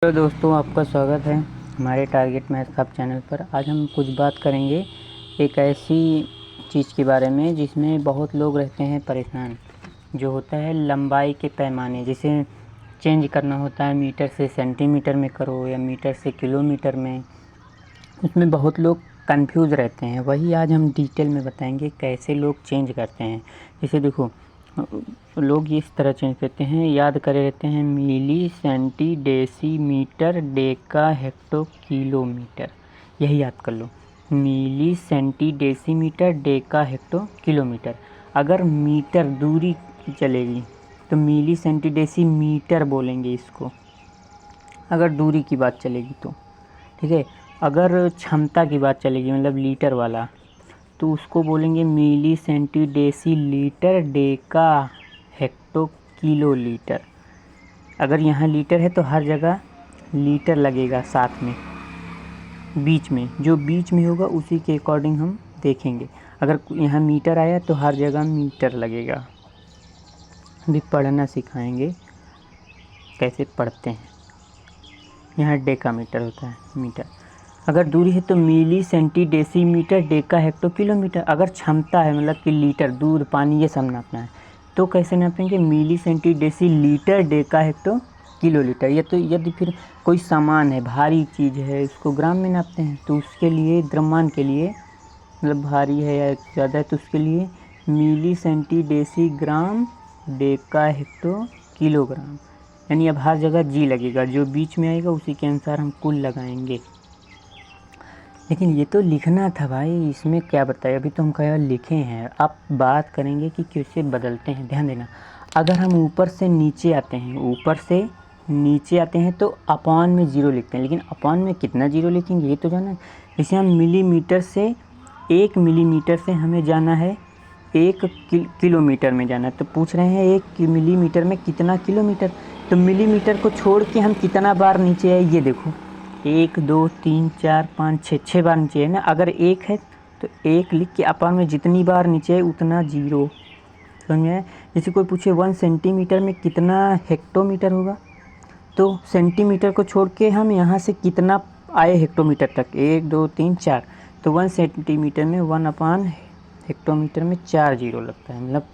Hello दोस्तों, आपका स्वागत है हमारे टारगेट मैथ हब चैनल पर। आज हम कुछ बात करेंगे एक ऐसी चीज़ के बारे में जिसमें बहुत लोग रहते हैं परेशान, जो होता है लंबाई के पैमाने। जिसे चेंज करना होता है, मीटर से सेंटीमीटर में करो या मीटर से किलोमीटर में, उसमें बहुत लोग कंफ्यूज रहते हैं। वही आज हम डिटेल में बताएंगे कैसे लोग चेंज करते हैं। जैसे देखो, लोग इस तरह चेंज करते हैं, याद करे रहते हैं milli, centi, decimetre, deca, hecto, kilometre. यही याद कर लो, milli, centi, decimetre, deca, hecto, kilometre. अगर मीटर दूरी की चलेगी तो मिली, सेंटी, डेसीमीटर बोलेंगे इसको, अगर दूरी की बात चलेगी तो। ठीक है, अगर क्षमता की बात चलेगी मतलब लीटर वाला, तो उसको बोलेंगे milli, centi, deci, litre, deca, hecto, kilo litre. अगर यहाँ लीटर है तो हर जगह लीटर लगेगा, साथ में बीच में जो बीच में होगा उसी के अकॉर्डिंग हम देखेंगे। अगर यहाँ मीटर आया तो हर जगह मीटर लगेगा। अभी पढ़ना सिखाएंगे कैसे पढ़ते हैं। यहाँ डेकामीटर होता है, मीटर। अगर दूरी है तो milli, centi, decimetre, deca, hecto, kilometre. अगर क्षमता है मतलब कि लीटर, दूध, पानी, ये सब नापना है तो कैसे नापेंगे? Milli, centi, deci, litre, deca, hecto, kilo litre. ये तो यदि फिर कोई सामान है, भारी चीज़ है, उसको ग्राम में नापते हैं, तो उसके लिए द्रव्यमान के लिए, मतलब भारी है या ज़्यादा है तो उसके लिए मिली, सेंटी, डेसी, ग्राम, डेका, हेक्टो, किलोग्राम। यानी अब हर जगह जी लगेगा, जो बीच में आएगा उसी के अनुसार हम कुल लगाएंगे। लेकिन ये तो लिखना था भाई, इसमें क्या बताया? अभी तो हम क्या लिखे हैं, आप बात करेंगे कि कैसे बदलते हैं। ध्यान देना, अगर हम ऊपर से नीचे आते हैं, ऊपर से नीचे आते हैं तो अपॉन में ज़ीरो लिखते हैं। लेकिन अपॉन में कितना ज़ीरो लिखेंगे ये तो जाना है। जैसे हम मिलीमीटर से, 1 मिलीमीटर से हमें जाना है 1 किलोमीटर में जाना है, तो पूछ रहे हैं 1 मिलीमीटर में कितना किलोमीटर। तो मिलीमीटर को छोड़ के हम कितना बार नीचे आए ये देखो, 1 2 3 4 5 6, 6 बार नीचे है ना। अगर 1 है तो 1 लिख के अपन में जितनी बार नीचे है उतना ज़ीरो। समझ में आया? जैसे कोई पूछे 1 सेंटीमीटर में कितना हेक्टोमीटर होगा, तो सेंटीमीटर को छोड़ के हम यहाँ से कितना आए हेक्टोमीटर तक, 1 2 3 4, तो 1 सेंटीमीटर में 1 हेक्टोमीटर में 4 जीरो लगता है। मतलब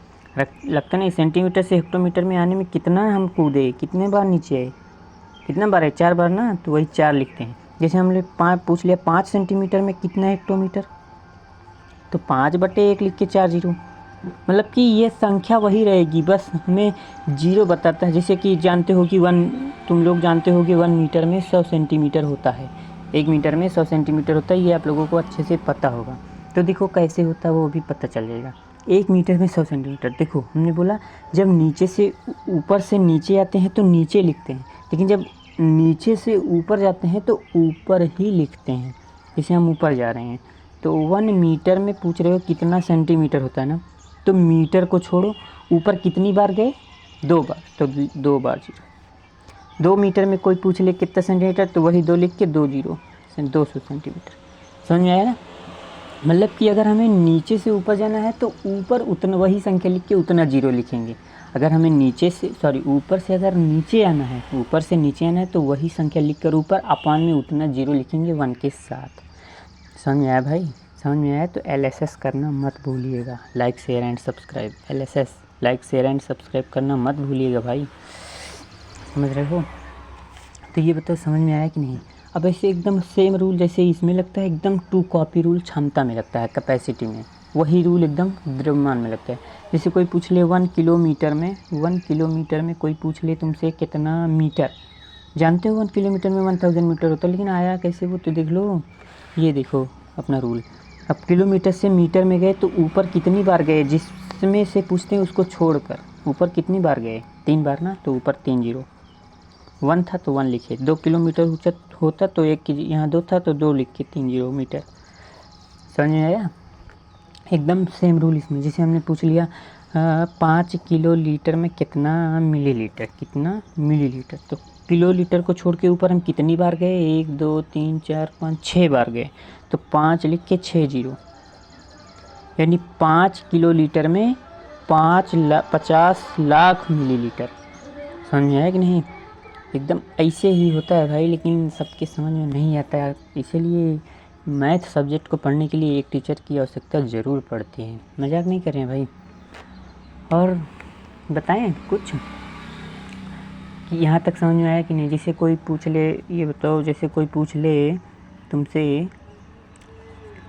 लगता नहीं, सेंटीमीटर से हेक्टोमीटर में आने में कितना हम कूदे, कितने बार नीचे आए, कितना बार है, 4 बार ना, तो वही 4 लिखते हैं। जैसे हमने पूछ लिया 5 सेंटीमीटर में कितना हेक्टोमीटर, तो 5/1 लिख के 4 जीरो। मतलब कि ये संख्या वही रहेगी, बस हमें जीरो बताता है। जैसे कि जानते हो कि तुम लोग जानते हो कि 1 मीटर में 100 सेंटीमीटर होता है, 1 मीटर में 100 सेंटीमीटर होता है, ये आप लोगों को अच्छे से पता होगा। तो देखो कैसे होता है वो भी पता चल जाएगा। 1 मीटर में 100 सेंटीमीटर, देखो हमने बोला जब नीचे से ऊपर से नीचे आते हैं तो नीचे लिखते हैं, लेकिन जब नीचे से ऊपर जाते हैं तो ऊपर ही लिखते हैं। जैसे हम ऊपर जा रहे हैं तो 1 मीटर में पूछ रहे हो कितना सेंटीमीटर होता है ना, तो मीटर को छोड़ो, ऊपर कितनी बार गए, 2 बार, तो 2 बार जीरो। 2 मीटर में कोई पूछ ले कितना सेंटीमीटर, तो वही 2 लिख के 2 जीरो, 200 सेंटीमीटर। समझ में आया ना? मतलब कि अगर हमें नीचे से ऊपर जाना है तो ऊपर उतना वही संख्या लिख के उतना जीरो लिखेंगे। अगर हमें ऊपर से अगर नीचे आना है, ऊपर से नीचे आना है तो वही संख्या लिख कर ऊपर अपॉन में उतना जीरो लिखेंगे 1 के साथ। समझ में आया भाई? समझ में आया तो LSS करना मत भूलिएगा, like share and subscribe. LSS like share and subscribe करना मत भूलिएगा भाई, समझ रहे हो? तो ये बताओ समझ में आया कि नहीं? अब ऐसे एकदम सेम रूल जैसे इसमें लगता है, एकदम 2 कॉपी रूल क्षमता में लगता है, कैपेसिटी में, वही रूल एकदम द्रव्यमान में लगता है। जैसे कोई पूछ ले 1 किलोमीटर में कोई पूछ ले तुमसे कितना मीटर, जानते हो 1 किलोमीटर में 1000 मीटर होता है, लेकिन आया कैसे वो तो देख लो। ये देखो अपना रूल, अब किलोमीटर से मीटर में गए तो ऊपर कितनी बार गए, जिसमें से पूछते हैं उसको छोड़कर ऊपर कितनी बार गए, 3 बार ना, तो ऊपर 3 जीरो। 1 था तो 1 लिखे, 2 किलोमीटर होता तो 1 की, यहाँ 2 था तो 2 लिख के 3 जीरो मीटर। समझ में आया? एकदम सेम रूल इसमें। जैसे हमने पूछ लिया 5 किलो लीटर में कितना मिलीलीटर, तो किलो लीटर को छोड़ के ऊपर हम कितनी बार गए, 1 2 3 4 5 6 बार गए, तो 5 लिख के 6 जीरो। यानी 5 किलो लीटर में 50 लाख मिलीलीटर। समझ में आया कि नहीं? एकदम ऐसे ही होता है भाई, लेकिन सबके समझ में नहीं आता है। इसीलिए मैथ सब्जेक्ट को पढ़ने के लिए एक टीचर की आवश्यकता ज़रूर पड़ती है, मजाक नहीं कर रहे हैं भाई। और बताएं कुछ कि यहाँ तक समझ में आया कि नहीं। जैसे कोई पूछ ले, ये बताओ, जैसे कोई पूछ ले तुमसे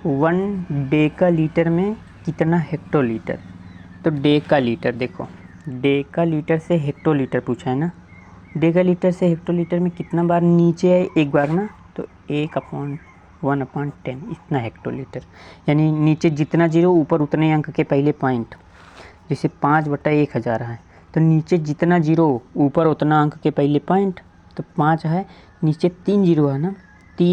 1 डेका-लीटर में कितना हेक्टोलीटर, तो डेका-लीटर देखो, डेका-लीटर से हेक्टोलीटर पूछा है ना, डेका-लीटर से हेक्टोलीटर में कितना बार नीचे है, एक बार ना, तो 1/10 इतना हेक्टोलीटर। यानी नीचे जितना जीरो ऊपर उतने अंक के पहले पॉइंट। जैसे 5/1000 है, तो नीचे जितना जीरो ऊपर उतना अंक के पहले पॉइंट, तो 5 है, नीचे 3 जीरो है ना,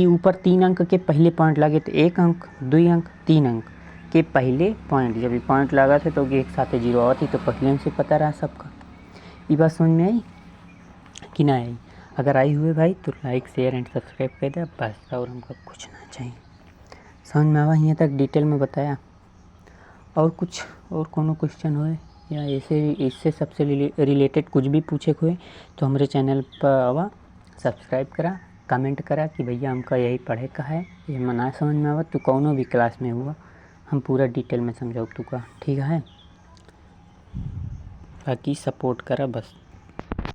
ऊपर 3 अंक के पहले पॉइंट लगे तो 1 अंक, 2 अंक, 3 अंक के पहले पॉइंट। जब ये पॉइंट लगा थे तो एक साथ जीरो आती, तो पहले से पता रहा सबका। ये बात समझ में आई कि ना आई? अगर आई हुए भाई तो लाइक शेयर एंड सब्सक्राइब कर दे बस, और हमको कुछ ना चाहिए। समझ में आवा यहाँ तक डिटेल में बताया? और कुछ और कोनो क्वेश्चन होए या ऐसे इससे सबसे रिलेटेड कुछ भी पूछे हुए तो हमारे चैनल पर आवा, सब्सक्राइब करा, कमेंट करा कि भैया हमका यही पढ़े का है, ये मना समझ में आवा तो कौनो भी क्लास में हुआ हम पूरा डिटेल में समझाऊ तुका, ठीक है? बाकी सपोर्ट करा बस।